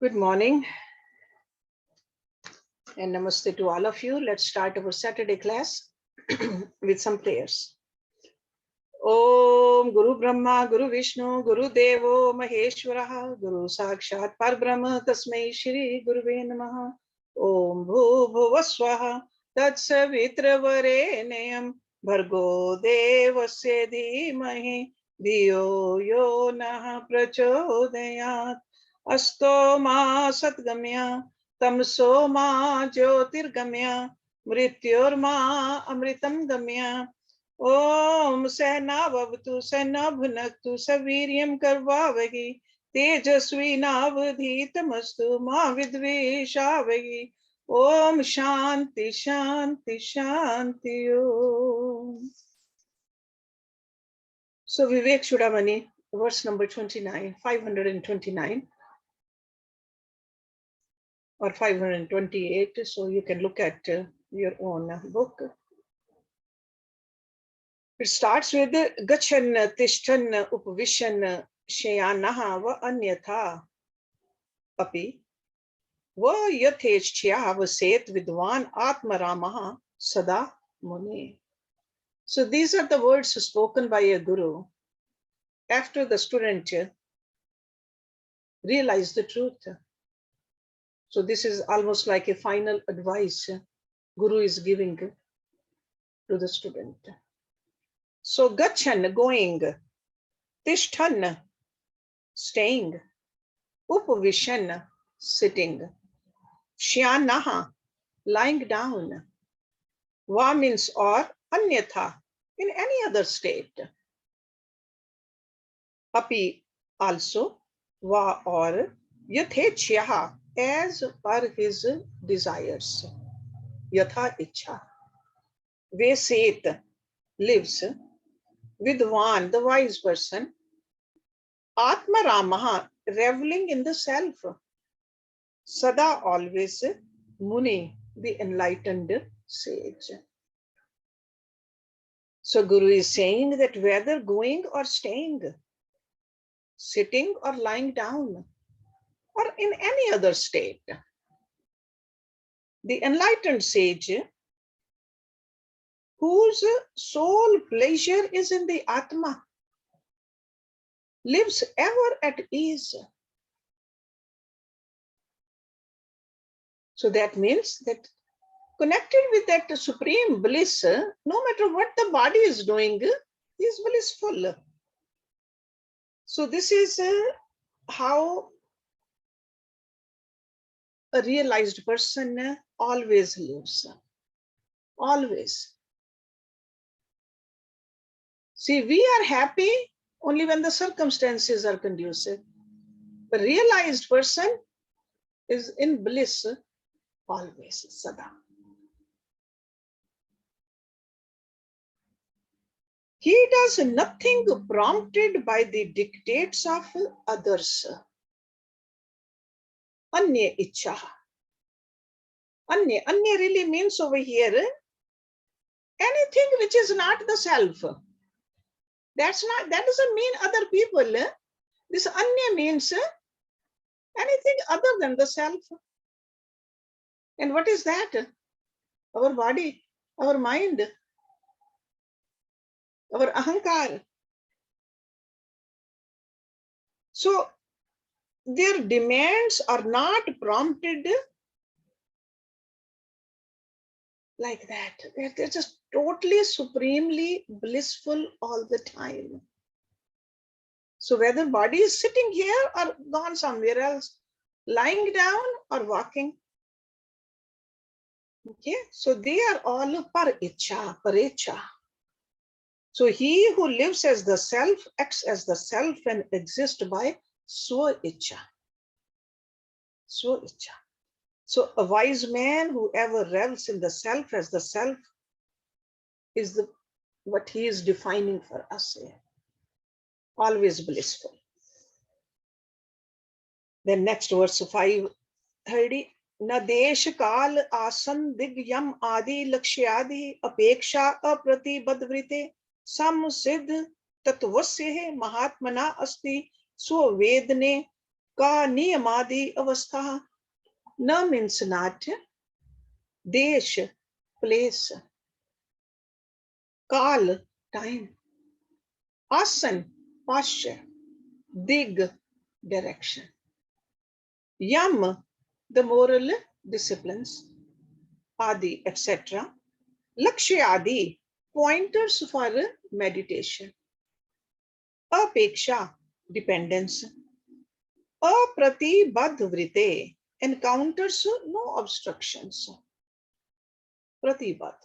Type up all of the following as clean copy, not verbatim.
Good morning and namaste to all of you. Let's start our Saturday class with some prayers. Om Guru Brahma Guru Vishnu Guru Devo Maheshwaraha Guru Sakshat Parbrahma Tasmai Shri Guruve Namaha Om Bhuvah Swaha Tatsavitra Varenyam Bhargo Devasya Dhimahi Dhiyo Yo Nah Prachodayat Asto Ma Satgamya Tamso Ma Jyotirgamya Mrityorma Amritam Gamya ओम सहनावतु सहना भुनक्तु सवीर्यं कर्वावहि तेजस्वी नावधीतमस्तु मा विद्वेषावहि ओम शांति शांति Shanti Om. So Vivekachudamani, verse number 29, 529 or 528, so you can look at your own book. It starts with Gachan Tishtan Upvishan Shayanaha Va Anyatha Api Va Yathechya Vaset Vidwan Atmaramaha Sada Muni. So these are the words spoken by a guru after the student realized the truth. So this is almost like a final advice guru is giving to the student. So Gachan, going, Tishtan, staying, Upvishan, sitting, Shyanaha, lying down, Va means or, Anyatha, in any other state, Api also, Va or, Yathechyaha, as per his desires, Yatha Ichha, Veset, lives, Vidwan, the wise person, Atma Ramaha, reveling in the self, Sada, always, Muni, the enlightened sage. So Guru is saying that whether going or staying, sitting or lying down, or in any other state, the enlightened sage, whose sole pleasure is in the Atma, lives ever at ease. So that means that connected with that supreme bliss, no matter what the body is doing, is blissful. So this is how a realized person always lives. Always. See, we are happy only when the circumstances are conducive. The realized person is in bliss always, Sada. He does nothing prompted by the dictates of others. Anya Icha. Anya really means over here anything which is not the self. That doesn't mean other people. This Anya means anything other than the self. And what is that? Our body, our mind, our ahankar. So their demands are not prompted like that. They're just totally, supremely blissful all the time. So whether body is sitting here or gone somewhere else, lying down or walking. Okay, so they are all par icha, parecha. So he who lives as the self, acts as the self, and exists by swa icha. Swa icha. So a wise man who ever revels in the self as the self is what he is defining for us here. Always blissful. Then next verse 530. Na desh kal asan digyam adi lakshyadi apeksha aprati badvrite sam siddh tatvasya mahatmana asti swavedne Ka niyamadi avastha. Na means not. Desh, place. Kal, time. Asan, posture. Dig, direction. Yam, the moral disciplines. Adi, etc. Lakshya adi, pointers for meditation. Apeksha, dependence. Apratibadh encounters no obstructions. Pratibadh.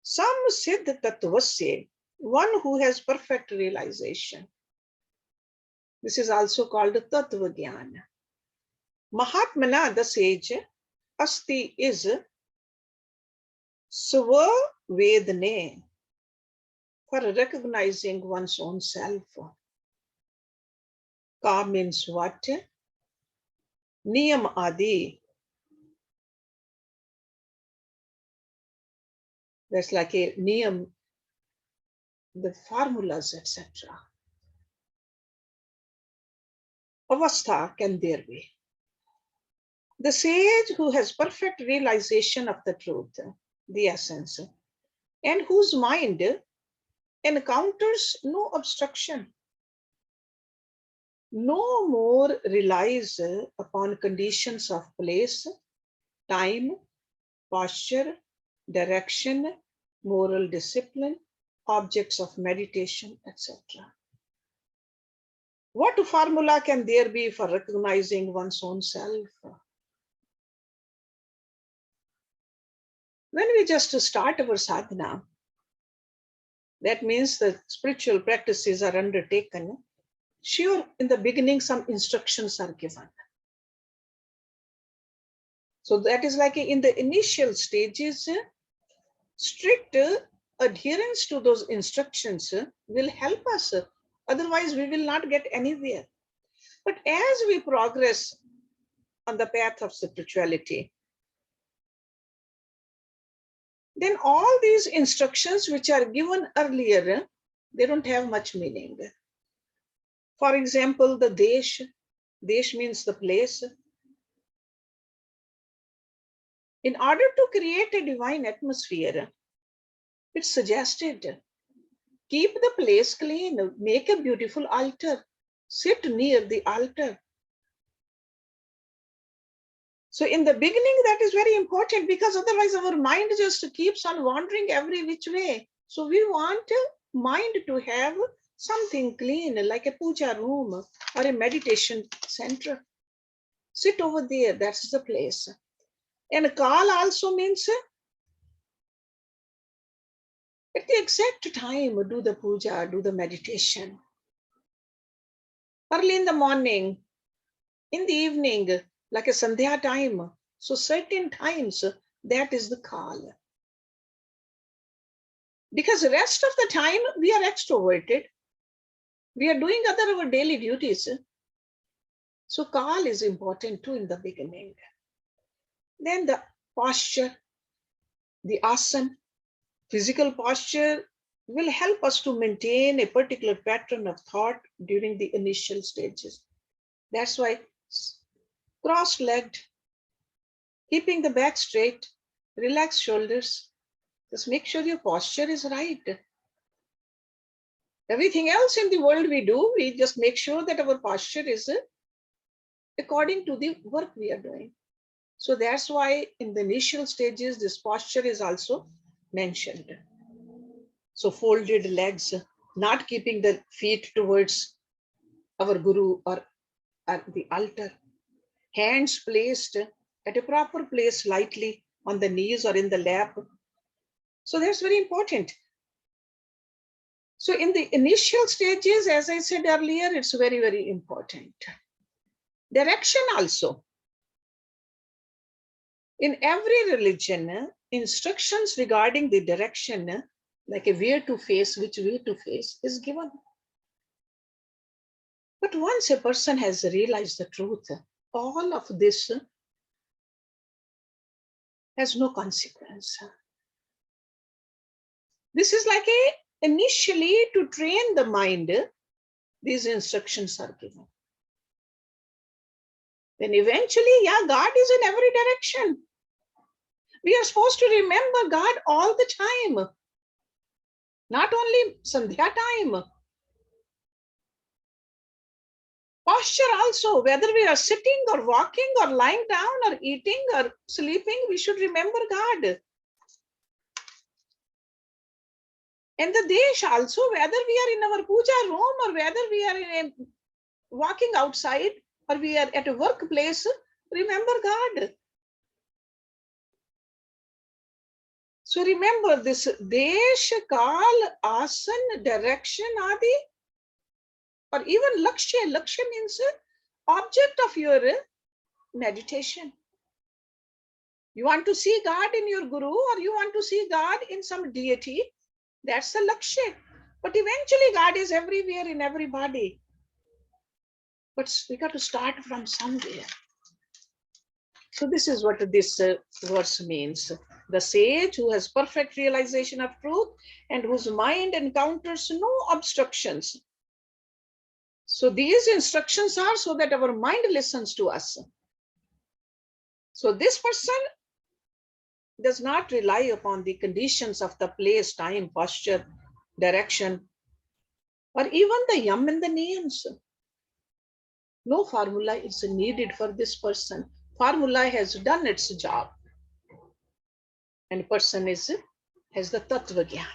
Some siddh tattvasya, one who has perfect realization. This is also called tattva jnana. Mahatmana, the sage, asti is sva vedane, for recognizing one's own self. Ka means what? Niyam adi. That's like a niyam, the formulas, etc. Avastha can there be. The sage who has perfect realization of the truth, the essence, and whose mind encounters no obstruction, no more relies upon conditions of place, time, posture, direction, moral discipline, objects of meditation, etc. What formula can there be for recognizing one's own self? When we just start our sadhana, that means the spiritual practices are undertaken. Sure, in the beginning, some instructions are given. So that is like in the initial stages, strict adherence to those instructions will help us. Otherwise, we will not get anywhere. But as we progress on the path of spirituality, then all these instructions which are given earlier, they don't have much meaning. For example, the desh means the place. In order to create a divine atmosphere, it's suggested keep the place clean, make a beautiful altar, sit near the altar. So in the beginning, that is very important because otherwise our mind just keeps on wandering every which way. So we want mind to have something clean, like a puja room or a meditation center. Sit over there, that's the place. And kal also means at the exact time, do the puja, do the meditation. Early in the morning, in the evening, like a sandhya time. So certain times, that is the kal. Because the rest of the time, we are extroverted. We are doing other our daily duties. So kal is important too in the beginning. Then the posture, the asan, physical posture will help us to maintain a particular pattern of thought during the initial stages. That's why cross-legged, keeping the back straight, relaxed shoulders. Just make sure your posture is right. Everything else in the world we do, we just make sure that our posture is according to the work we are doing. So that's why in the initial stages, this posture is also mentioned. So folded legs, not keeping the feet towards our guru or at the altar. Hands placed at a proper place, lightly on the knees or in the lap. So that's very important. So in the initial stages, as I said earlier, it's very, very important. Direction also. In every religion, instructions regarding the direction, like a where to face, which way to face, is given. But once a person has realized the truth, all of this has no consequence. This is like initially to train the mind, these instructions are given. then eventually, yeah, God is in every direction. We are supposed to remember God all the time, not only Sandhya time. Posture also, whether we are sitting or walking or lying down or eating or sleeping, we should remember God. And the desh also, whether we are in our puja room or whether we are in a, walking outside or we are at a workplace, remember God. So remember this desh, kal, asan, direction, adi, or even lakshya. Lakshya means object of your meditation. You want to see God in your guru or you want to see God in some deity, that's the lakshya. But eventually God is everywhere in everybody. But we got to start from somewhere. So this is what this verse means. The sage who has perfect realization of truth and whose mind encounters no obstructions. So these instructions are so that our mind listens to us. So this person does not rely upon the conditions of the place, time, posture, direction, or even the yam and the names. No formula is needed for this person. Formula has done its job. And person has the tattva gyan.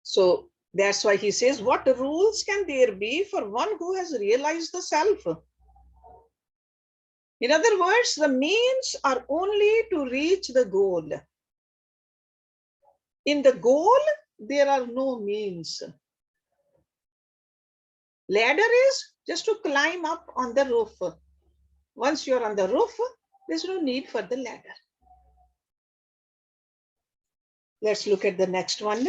So that's why he says, what rules can there be for one who has realized the self? In other words, the means are only to reach the goal. In the goal, there are no means. Ladder is just to climb up on the roof. Once you're on the roof, there's no need for the ladder. Let's look at the next one.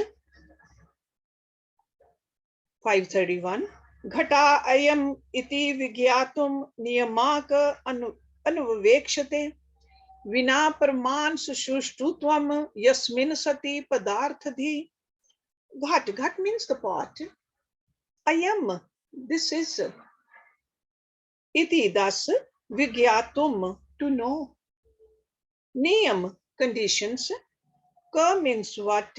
531. Ghata ayam iti vigyatum niyamak anuvekshate vina parman sushuštutvam yasmin sati padarthadhi. Ghat. Ghat means the pot. Ayam. This is iti, thus, vigyatum, to know. Niyam, conditions. Ka means what?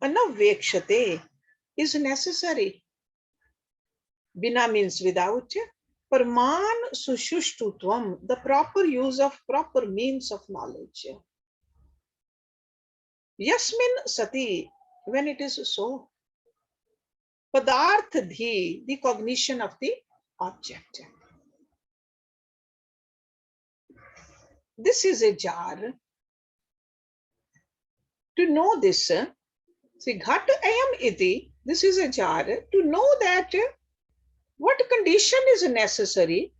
Anavekshate is necessary. Bina means without. Parman sushuštutvam, the proper use of proper means of knowledge. Yasmin sati, when it is so. Padarthadhi, the cognition of the object. This is a jar. To know this, see, ghat ayam iti, this is a jar. To know that what condition is necessary,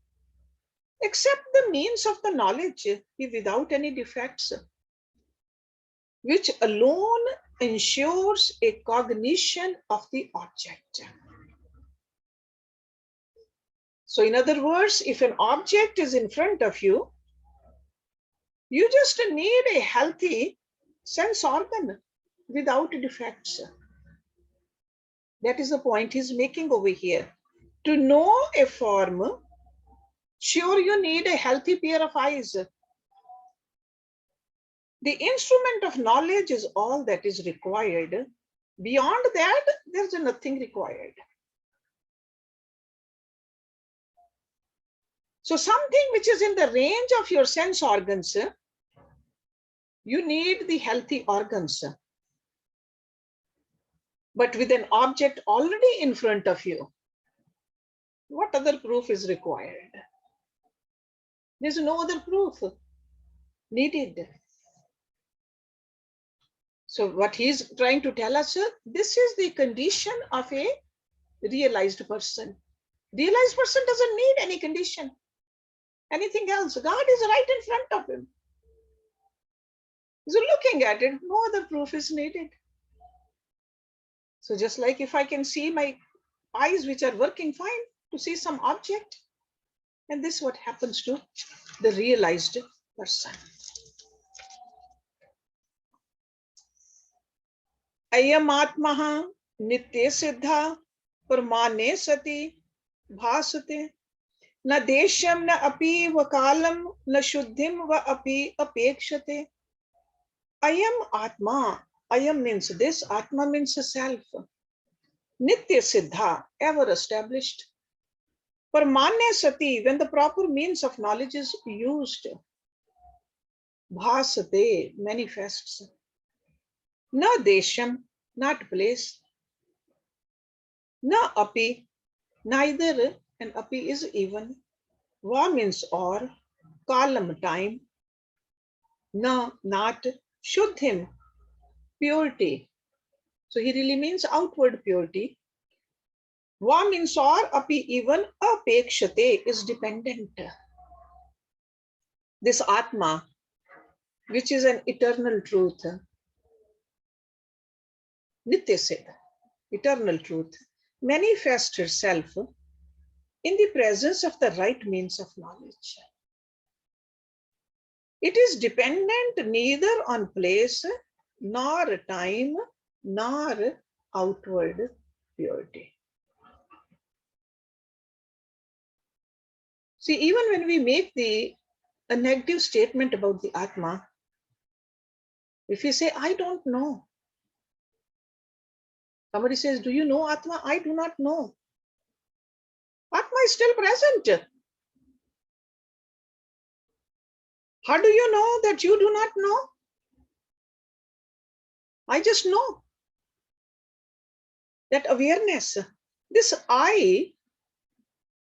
except the means of the knowledge without any defects, which alone ensures a cognition of the object. So in other words, if an object is in front of you, you just need a healthy sense organ without defects. That is the point he's making over here. To know a form, sure, you need a healthy pair of eyes. The instrument of knowledge is all that is required. Beyond that, there's nothing required. So something which is in the range of your sense organs, you need the healthy organs. But with an object already in front of you, what other proof is required? There's no other proof needed. So what he's trying to tell us, this is the condition of a realized person. Realized person doesn't need any condition, anything else. God is right in front of him. So looking at it, no other proof is needed. So just like if I can see my eyes which are working fine to see some object, and this is what happens to the realized person. Ayam atmaha nitya siddha parmane sati bhasate. न देशम न अपि व कालम न शुद्धिम व अपि अपेक्षते. Ayam Atma. Ayam means this. Atma means self. Nitya Siddha, ever established. Parmanya Sati, when the proper means of knowledge is used. Bhasate, manifests. Na desham, not place. Na api, neither, and api is even. Va means or. Kalam, time. Na, not. Shuddhim, purity. So he really means outward purity. Va means or, api even, apekshate is dependent. This Atma, which is an eternal truth, Nitya Siddha, eternal truth, manifests itself in the presence of the right means of knowledge. It is dependent neither on place, nor time, nor outward purity. See, even when we make a negative statement about the Atma, if you say, I don't know. Somebody says, do you know Atma? I do not know. Atma is still present. How do you know that you do not know? I just know. That awareness, this I,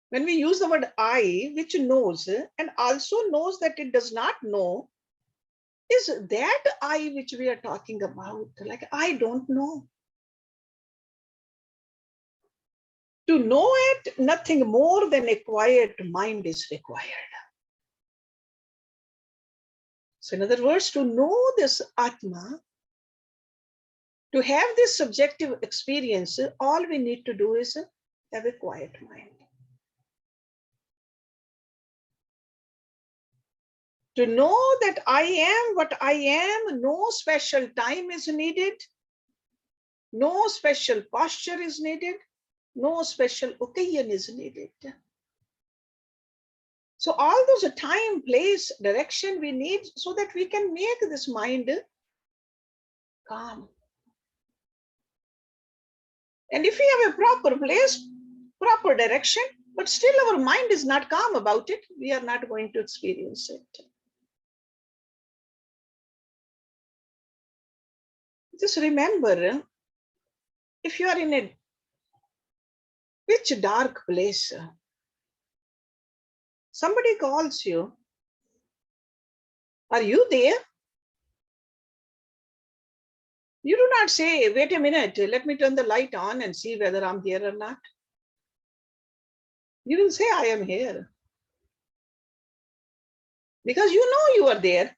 when we use the word I, which knows and also knows that it does not know, is that I which we are talking about. Like, I don't know. To know it, nothing more than a quiet mind is required. So in other words, to know this Atma, to have this subjective experience, all we need to do is have a quiet mind. To know that I am what I am, no special time is needed, no special posture is needed, no special occasion is needed. So all those time, place, direction we need so that we can make this mind calm. And if we have a proper place, proper direction, but still our mind is not calm about it, we are not going to experience it. Just remember, if you are in a pitch dark place, somebody calls you, are you there? You do not say, wait a minute, let me turn the light on and see whether I'm here or not. You will say, I am here. Because you know you are there.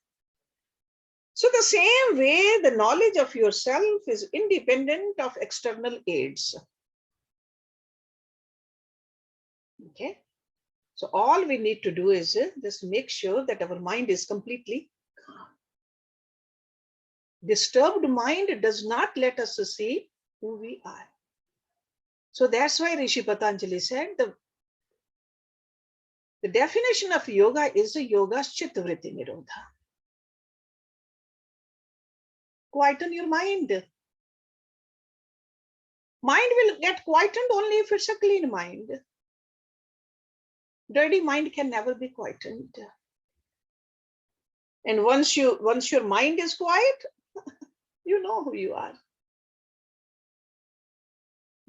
So the same way, the knowledge of yourself is independent of external aids. Okay. So all we need to do is just make sure that our mind is completely calm. Disturbed mind does not let us see who we are. So that's why Rishi Patanjali said the definition of yoga is the yoga's chittavritti nirodha. Quieten your mind. Mind will get quietened only if it's a clean mind. Dirty mind can never be quietened. And once your mind is quiet, you know who you are.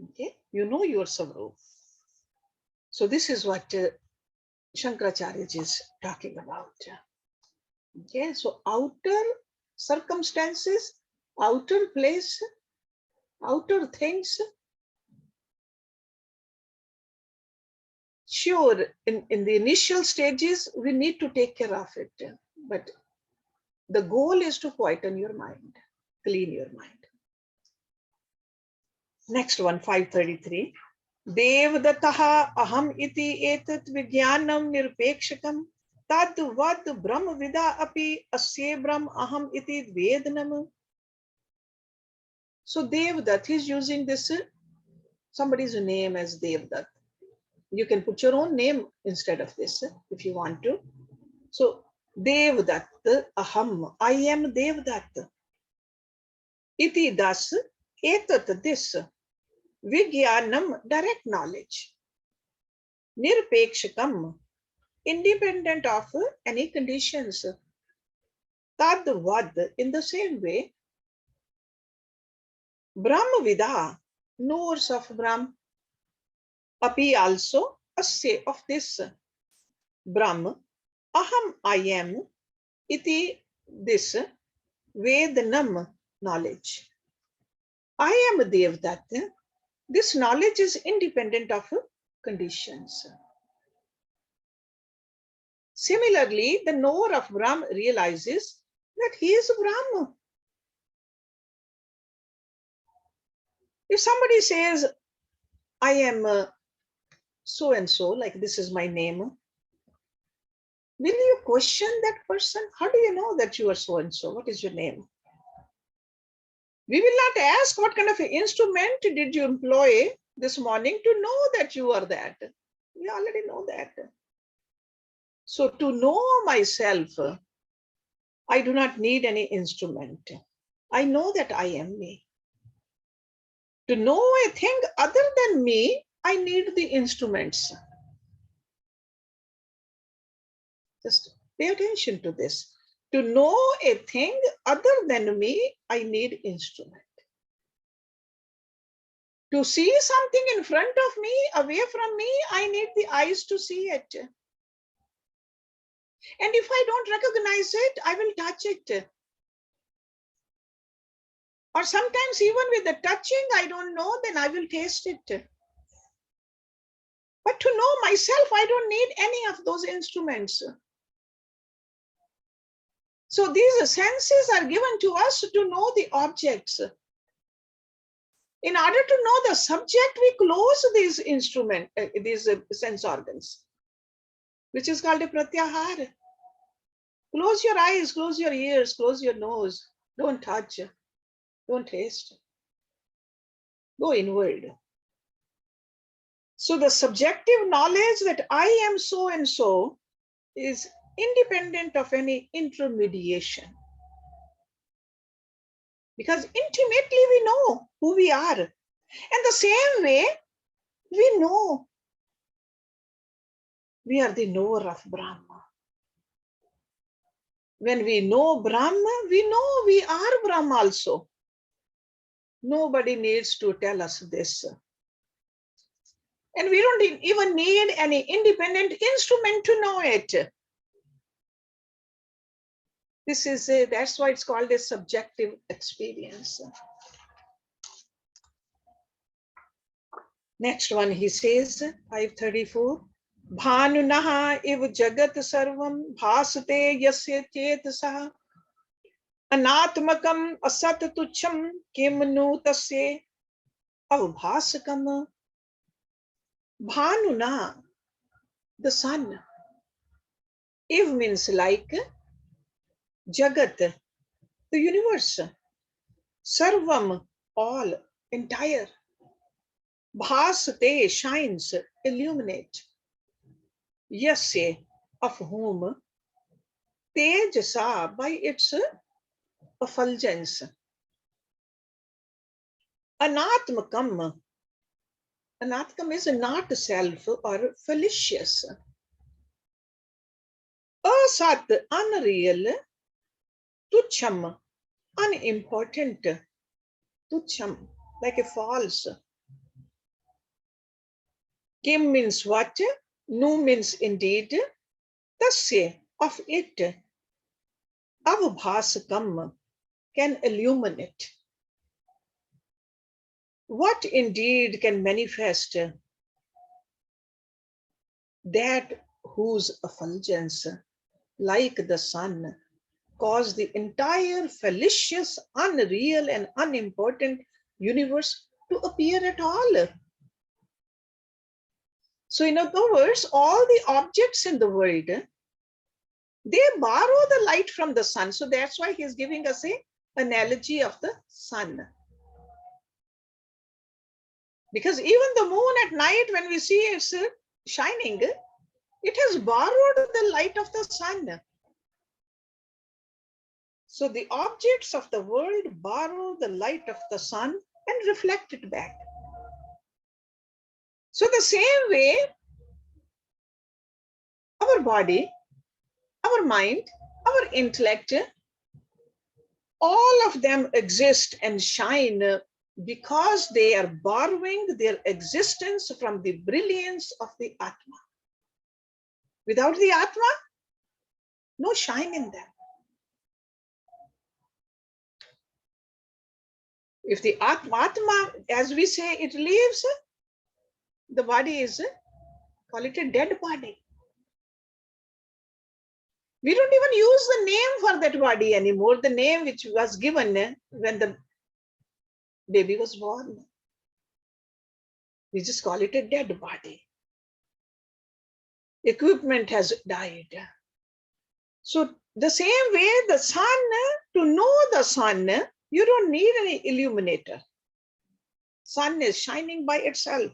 Okay, you know your Savrup. So this is what Shankaracharya is talking about. Okay, so outer circumstances, outer place, outer things. Sure, in the initial stages, we need to take care of it. But the goal is to quieten your mind, clean your mind. Next one, 533. Devdataha aham iti etat vijnanam nirpekshakam tad vad brahma vida api asye brahm aham iti vednam. So Devdat, he's using this somebody's name as Devdat. You can put your own name instead of this if you want to. So, Devdat, aham, I am Devdat. Iti das, etat this. Vigyanam, direct knowledge. Nirpekshakam, independent of any conditions. Tadvad, in the same way. Brahmavida, knowers of Brahm. Api also, asya, of this. Brahm, aham, I am. Iti, this. Vedanam, knowledge. I am Devdat. This knowledge is independent of conditions. Similarly, the knower of Brahm realizes that he is Brahm. If somebody says, I am so and so, like this is my name, will you question that person? How do you know that you are so and so? What is your name? We will not ask what kind of instrument did you employ this morning to know that you are that. We already know that. So to know myself, I do not need any instrument. I know that I am me. To know a thing other than me, I need the instruments. Just pay attention to this. To know a thing other than me, I need instrument. To see something in front of me, away from me, I need the eyes to see it. And if I don't recognize it, I will touch it. Or sometimes even with the touching, I don't know, then I will taste it. But to know myself, I don't need any of those instruments. So these senses are given to us to know the objects. In order to know the subject, we close these instruments, these sense organs, which is called a pratyahara. Close your eyes, close your ears, close your nose. Don't touch, don't taste. Go inward. So the subjective knowledge that I am so and so is independent of any intermediation. Because intimately we know who we are. And the same way, we know we are the knower of Brahma. When we know Brahma, we know we are Brahma also. Nobody needs to tell us this. And we don't even need any independent instrument to know it. That's why it's called a subjective experience. Next one, he says, 534. Bhanunaha iv jagat sarvam bhasate yasya chetasah anatmakam asat tucham kimnu tasya avbhasakam. Bhanuna, the sun. Iv means like, jagat, the universe. Sarvam, all, entire. Bhasate, shines, illuminate. Yasya, of whom. Tejasa, by its effulgence. Anatmakam. Anatmakam is not self or fallacious. Asat, unreal. Tucham, unimportant. Tucham, like a false. Kim means what? Nu means indeed. Tasya, of it. Avbhasakam, can illuminate. What indeed can manifest? That whose effulgence, like the sun, cause the entire fallacious, unreal, and unimportant universe to appear at all. So, in other words, all the objects in the world, they borrow the light from the sun. So that's why he's giving us an analogy of the sun. Because even the moon at night, when we see its shining, it has borrowed the light of the sun. So the objects of the world borrow the light of the sun and reflect it back. So the same way, our body, our mind, our intellect, all of them exist and shine because they are borrowing their existence from the brilliance of the Atma. Without the Atma, no shine in them. If the Atma, as we say, it leaves, the body is, call it a dead body. We don't even use the name for that body anymore, the name which was given when the baby was born. We just call it a dead body. Equipment has died. So the same way, the sun, to know the sun, you don't need any illuminator. Sun is shining by itself.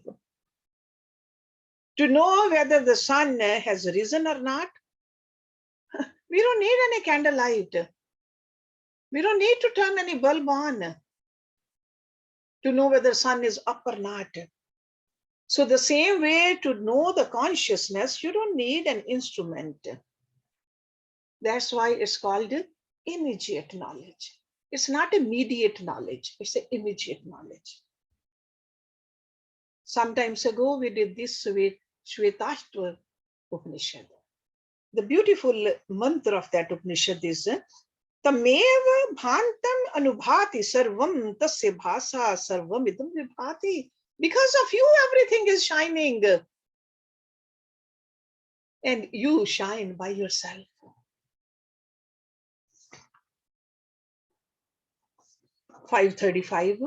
To know whether the sun has risen or not, we don't need any candlelight. We don't need to turn any bulb on to know whether sun is up or not. So the same way, to know the consciousness, you don't need an instrument. That's why it's called immediate knowledge. It's not immediate knowledge, it's an immediate knowledge. Some times ago, we did this with Shvetashtra Upanishad. The beautiful mantra of that Upanishad is Tameva bhantam anubhati sarvam tasya bhasa sarvam idam vibhati. Because of you, everything is shining. And you shine by yourself. (535)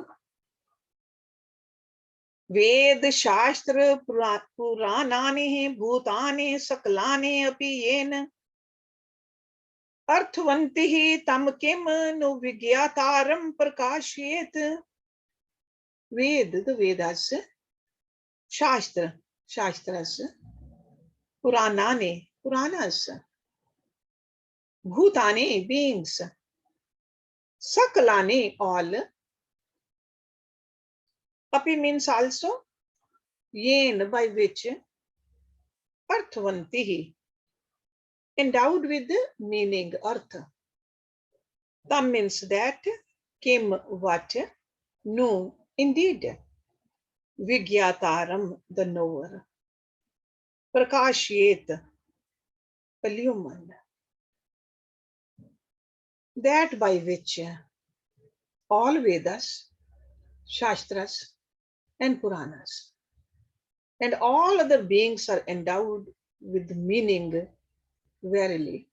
Ved Shastra Puranani Bhutani Sakalani Api Yen Arthvantihi Tam Kim No Vigyataram Prakashyet. Ved, the Vedas, Shastra, Shastras, Puranani, Puranas, Bhutani, beings, Sakalani, all. Api means also, yen, by which, Arthvantihi, endowed with the meaning, artha. Tam means that, kim, what, no, indeed. Vigyataram, the knower. Prakashyet, illumined. That by which all Vedas, Shastras, and Puranas, and all other beings are endowed with meaning, verily.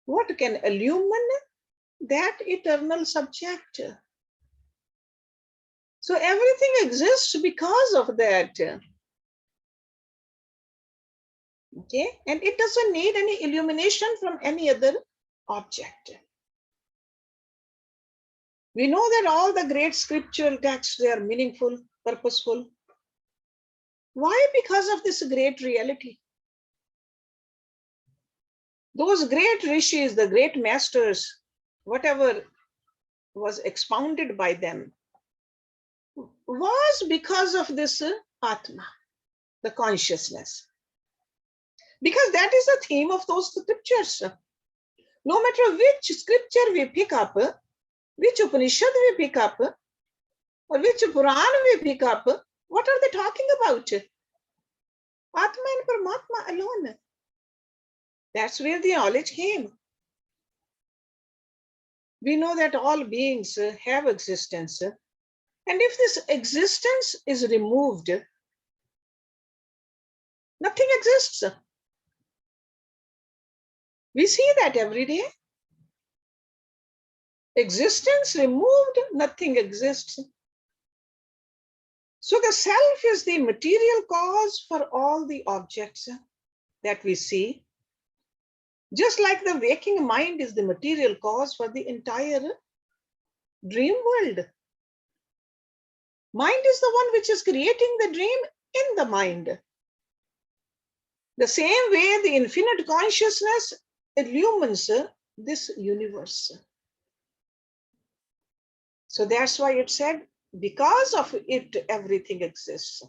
What can illumine that eternal subject? So everything exists because of that. Okay, and it doesn't need any illumination from any other object. We know that all the great scriptural texts, they are meaningful, purposeful. Why? Because of this great reality. Those great rishis, the great masters, whatever was expounded by them, was because of this Atma, the consciousness. Because that is the theme of those scriptures. No matter which scripture we pick up, which Upanishad we pick up, or which Puran we pick up, what are they talking about? Atma and Paramatma alone. That's where the knowledge came. We know that all beings have existence. And if this existence is removed, nothing exists. We see that every day. Existence removed, nothing exists. So the self is the material cause for all the objects that we see. Just like the waking mind is the material cause for the entire dream world. Mind is the one which is creating the dream in the mind. The same way the infinite consciousness illumines this universe. So that's why it said, because of it, everything exists.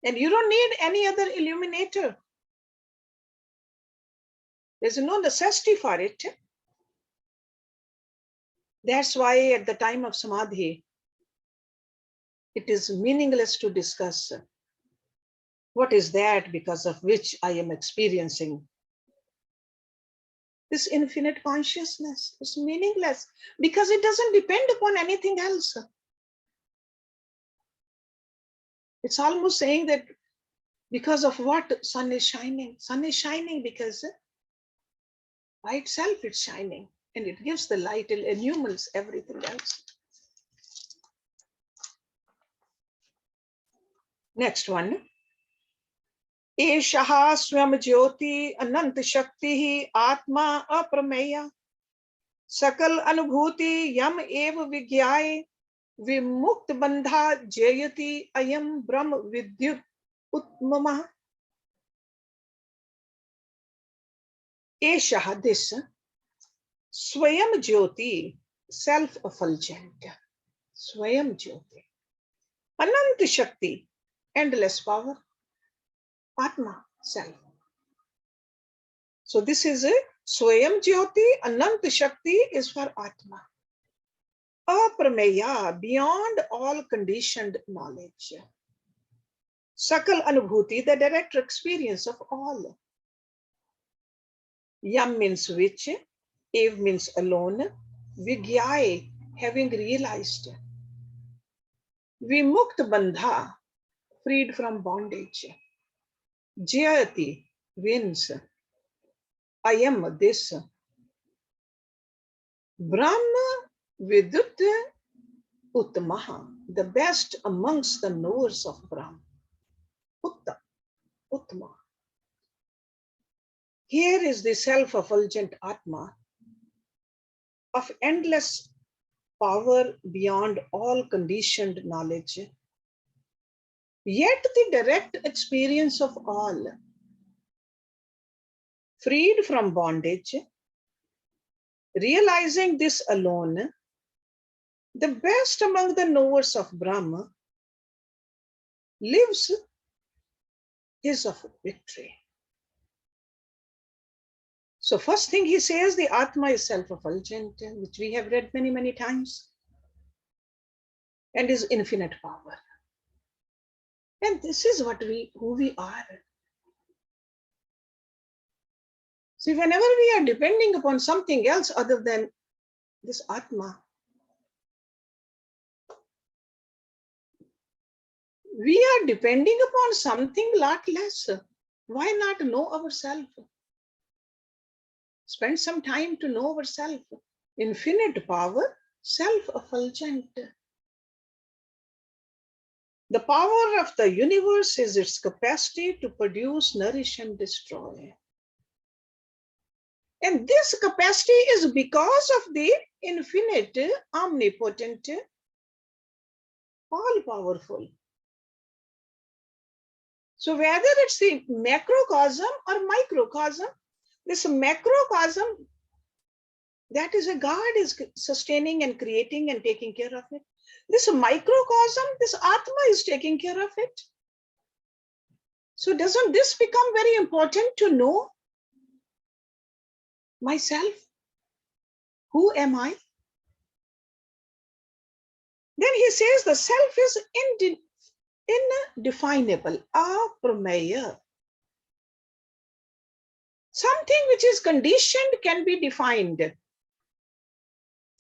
And you don't need any other illuminator. There's no necessity for it. That's why at the time of Samadhi, it is meaningless to discuss what is that because of which I am experiencing this infinite consciousness. It's meaningless because it doesn't depend upon anything else. It's almost saying that because of what sun is shining. Sun is shining because by itself it's shining and it gives the light, it illumines everything else. Next one. Eshaha swam jyoti anant shakti atma aprameya sakal anubhuti yam eva vigyaye vimukt bandha jayati ayam brahm vidyut utmama. Eshaha, this, swayam jyoti, self-effulgent. Swayam jyoti. Anant shakti, endless power. Atma, self. So this is it. Swayam jyoti, anant shakti is for Atma. Aprameya, beyond all conditioned knowledge. Sakal anubhuti, the direct experience of all. Yam means which, ev means alone, vigyai, having realized. Vimukt bandha, freed from bondage. Jayati, wins. Ayam, this. Brahma vidut uttamaha, the best amongst the knowers of Brahma. Utta, uttama. Here is the self-effulgent Atma of endless power beyond all conditioned knowledge, yet the direct experience of all. Freed from bondage, realizing this alone, the best among the knowers of Brahma lives his of victory. So first thing he says, the Atma is self-effulgent, which we have read many, many times, and is infinite power. And this is what who we are. See, whenever we are depending upon something else other than this Atma, we are depending upon something lot less. Why not know ourselves? Spend some time to know ourselves. Infinite power, self-effulgent. The power of the universe is its capacity to produce, nourish, and destroy. And this capacity is because of the infinite, omnipotent, all-powerful. So whether it's the macrocosm or microcosm, this macrocosm, that is a God is sustaining and creating and taking care of it. This microcosm, this Atma is taking care of it. So doesn't this become very important to know myself? Who am I? Then he says the self is indefinable, aprameya. Something which is conditioned can be defined.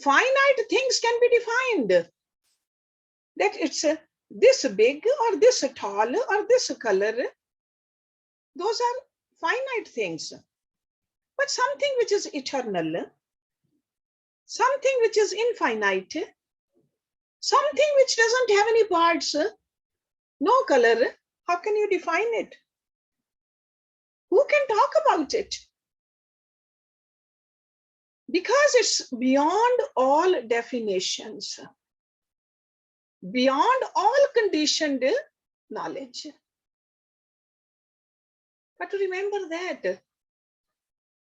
Finite things can be defined. That it's this big or this tall or this color. Those are finite things. But something which is eternal, something which is infinite, something which doesn't have any parts, no color, how can you define it? Who can talk about it? Because it's beyond all definitions, beyond all conditioned knowledge. But to remember that.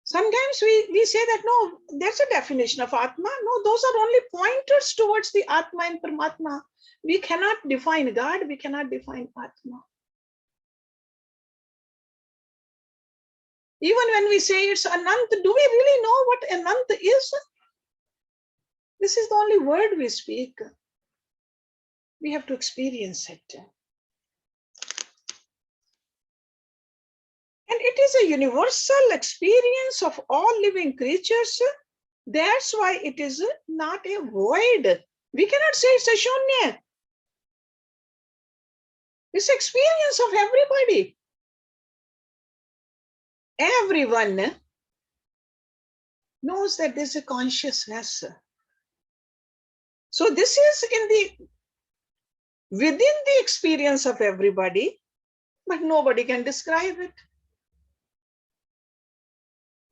Sometimes we say that, no, there's a definition of Atma. No, those are only pointers towards the Atma and Paramatma. We cannot define God, we cannot define Atma. Even when we say it's Anant, do we really know what Anant is? This is the only word we speak. We have to experience it. And it is a universal experience of all living creatures. That's why it is not a void. We cannot say it's a shunya. It's experience of everybody. Everyone knows that there's a consciousness. So this is within the experience of everybody, but nobody can describe it.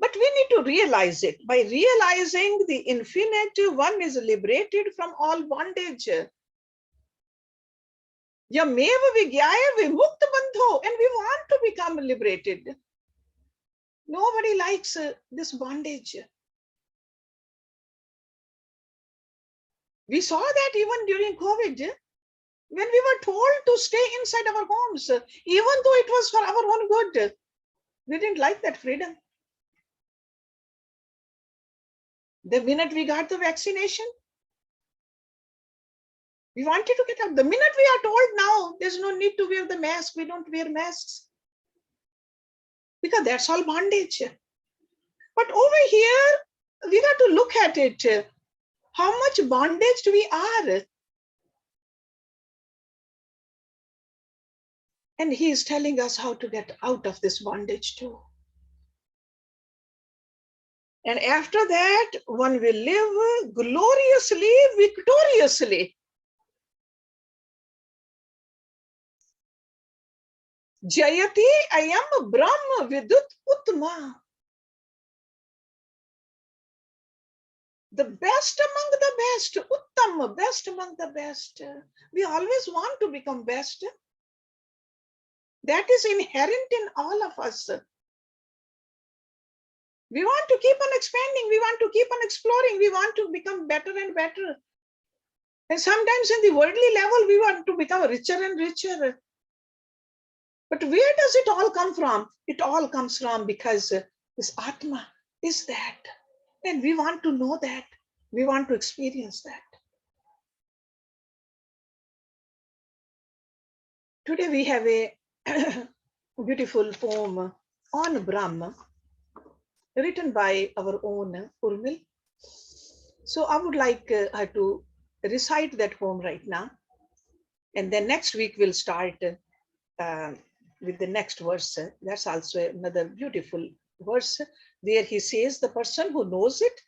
But we need to realize it. By realizing the infinite, one is liberated from all bondage. Yameva vigyaya vimukta bandho, and we want to become liberated. Nobody likes this bondage. We saw that even during COVID, when we were told to stay inside our homes, even though it was for our own good. We didn't like that freedom. The minute we got the vaccination, we wanted to get out. The minute we are told now, there's no need to wear the mask, we don't wear masks. Because that's all bondage. But over here, we got to look at it. How much bondage we are. And he is telling us how to get out of this bondage too. And after that, one will live gloriously, victoriously. Jayati ayam Brahma vidut utma. The best among the best, uttam, best among the best. We always want to become best. That is inherent in all of us. We want to keep on expanding. We want to keep on exploring. We want to become better and better. And sometimes in the worldly level, we want to become richer and richer. But where does it all come from? It all comes from because this Atma is that. And we want to know that. We want to experience that. Today we have a beautiful poem on Brahma, written by our own Urmil. So I would like her to recite that poem right now. And then next week we'll start with the next verse. That's also another beautiful verse. There he says, the person who knows it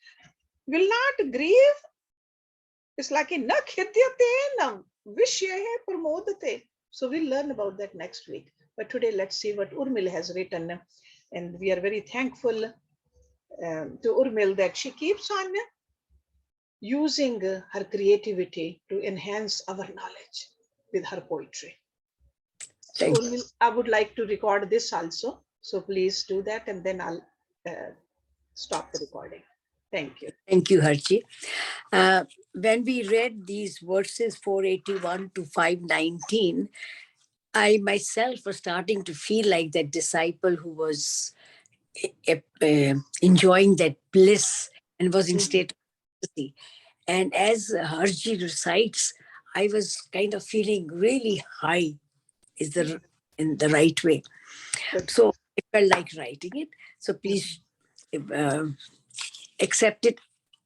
will not grieve. It's like a na khidyate na vishyahe pramodate. So we'll learn about that next week. But today let's see what Urmil has written. And we are very thankful to Urmil that she keeps on using her creativity to enhance our knowledge with her poetry. So Urmil, I would like to record this also. So please do that and then I'll stop the recording. Thank you. Thank you, Hershi. When we read these verses 481 to 519, I myself was starting to feel like that disciple who was enjoying that bliss and was in state of ecstasy. And as Hershi recites, I was kind of feeling really high, is in the right way. So I felt like writing it. So please accept it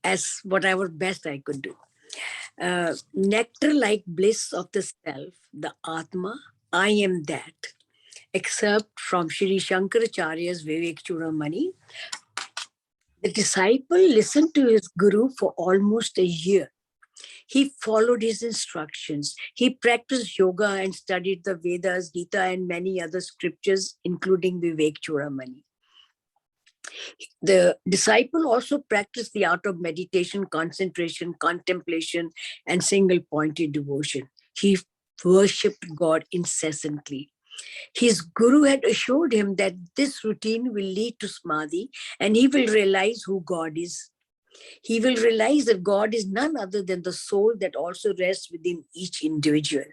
as whatever best I could do. Nectar-like bliss of the self, the Atma, I am that. Excerpt from Shri Shankaracharya's Vivekachudamani. The disciple listened to his guru for almost a year. He followed his instructions. He practiced yoga and studied the Vedas, Gita, and many other scriptures, including Vivekachudamani. The disciple also practiced the art of meditation, concentration, contemplation, and single-pointed devotion. He worshipped God incessantly. His guru had assured him that this routine will lead to samadhi and he will realize who God is. He will realize that God is none other than the soul that also rests within each individual.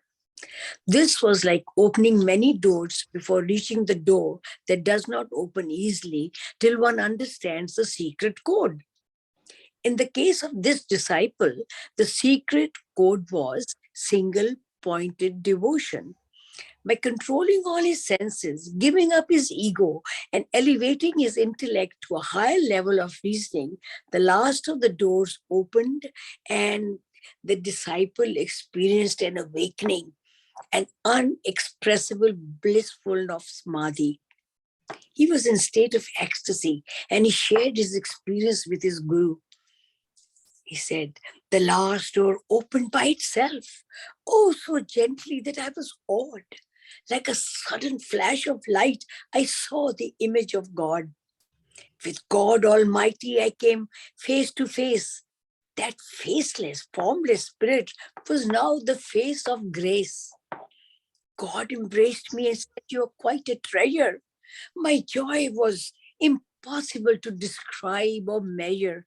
This was like opening many doors before reaching the door that does not open easily till one understands the secret code. In the case of this disciple, the secret code was single pointed devotion. By controlling all his senses, giving up his ego, and elevating his intellect to a higher level of reasoning, the last of the doors opened and the disciple experienced an awakening, an unexpressible blissfulness of samadhi. He was in state of ecstasy and he shared his experience with his guru. He said, the last door opened by itself, oh, so gently that I was awed. Like a sudden flash of light, I saw the image of God. With God Almighty, I came face to face. That faceless, formless spirit was now the face of grace. God embraced me and said, you are quite a treasure. My joy was impossible to describe or measure.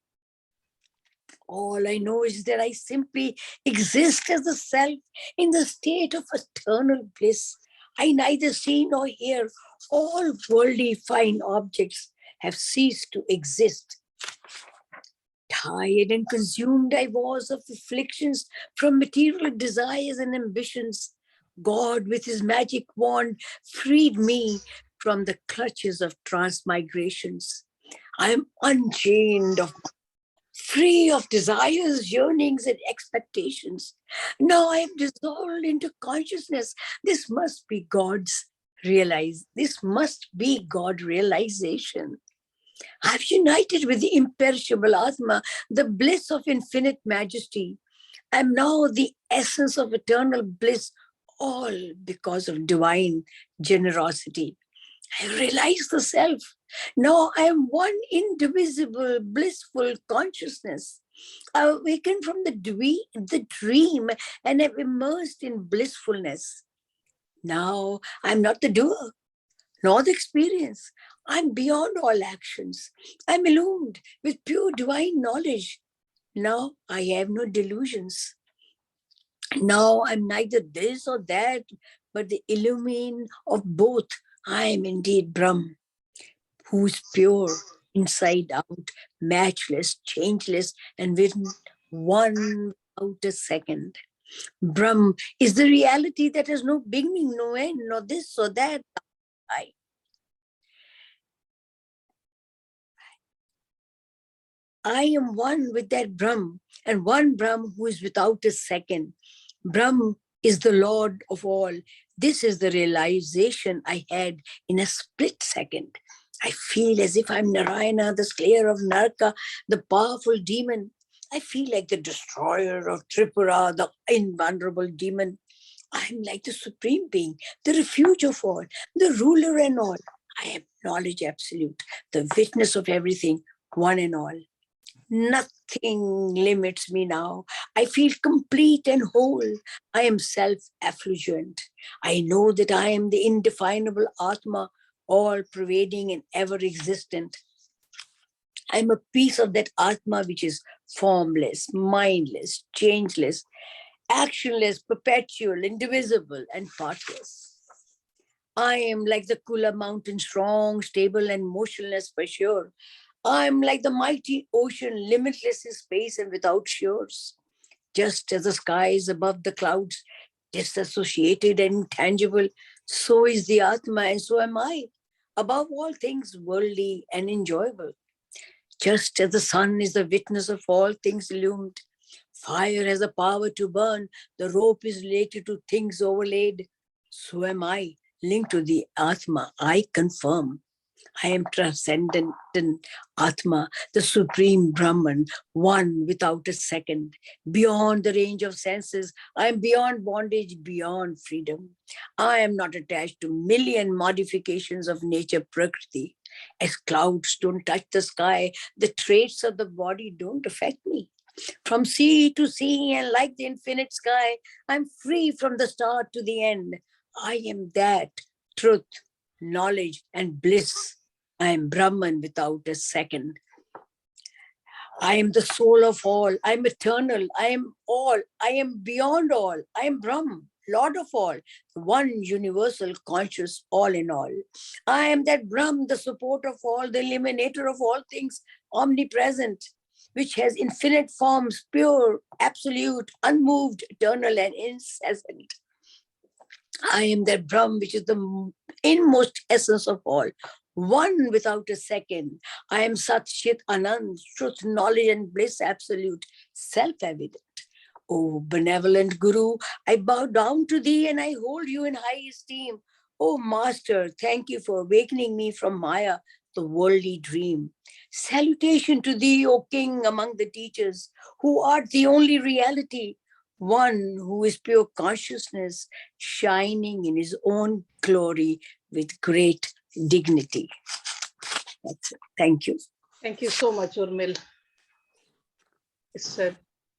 All I know is that I simply exist as a self in the state of eternal bliss. I neither see nor hear. All worldly fine objects have ceased to exist. Tired and consumed I was of afflictions from material desires and ambitions. God, with his magic wand, freed me from the clutches of transmigrations. I am unchained of free of desires, yearnings, and expectations. Now I have dissolved into consciousness. This must be This must be God realization. I've united with the imperishable Atma, the bliss of infinite majesty. I'm now the essence of eternal bliss, all because of divine generosity. I realize the self. Now I am one indivisible, blissful consciousness. I awakened from the dream and have immersed in blissfulness. Now I'm not the doer, nor the experience. I'm beyond all actions. I'm illumined with pure divine knowledge. Now I have no delusions. Now I'm neither this or that, but the illumine of both. I am indeed Brahm, who's pure, inside out, matchless, changeless, and within one without a second. Brahm is the reality that has no beginning, no end, nor this or that. I am one with that Brahm, and one Brahm who is without a second. Brahm is the Lord of all. This is the realization I had in a split second. I feel as if I'm Narayana, the slayer of Naraka, the powerful demon. I feel like the destroyer of Tripura, the invulnerable demon. I'm like the supreme being, the refuge of all, the ruler and all. I acknowledge absolute, the witness of everything, one and all. Nothing limits me now. I feel complete and whole. I am self-effulgent. I know that I am the indefinable Atma, all-pervading and ever-existent. I am a piece of that Atma which is formless, mindless, changeless, actionless, perpetual, indivisible, and partless. I am like the Kula mountain, strong, stable, and motionless for sure. I am like the mighty ocean, limitless in space and without shores. Just as the sky is above the clouds, disassociated and intangible, so is the Atma and so am I, above all things worldly and enjoyable. Just as the sun is the witness of all things illumined, fire has the power to burn, the rope is related to things overlaid, so am I, linked to the Atma. I confirm. I am transcendent Atma, the supreme Brahman, one without a second, beyond the range of senses. I am beyond bondage, beyond freedom. I am not attached to million modifications of nature, Prakriti. As clouds don't touch the sky, the traits of the body don't affect me. From sea to sea and like the infinite sky, I'm free from the start to the end. I am that truth, knowledge, and bliss. I am Brahman without a second. I am the soul of all. I am eternal. I am all. I am beyond all. I am Brahman, Lord of all, one universal conscious all in all. I am that Brahman, the support of all, the eliminator of all things, omnipresent, which has infinite forms, pure, absolute, unmoved, eternal, and incessant. I am that Brahman, which is the inmost essence of all, one without a second. I am Sat Chit Anand, truth, knowledge, and bliss absolute, self-evident. O benevolent Guru, I bow down to thee and I hold you in high esteem. O Master, thank you for awakening me from Maya, the worldly dream. Salutation to thee, O King among the teachers, who art the only reality, one who is pure consciousness, shining in his own glory with great dignity. That's it. Thank you. Thank you so much, Urmil. It's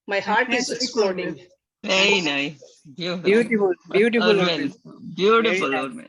my heart is exploding. Very nice. Beautiful. Beautiful, beautiful. Urmil. Beautiful, Very nice. Urmil.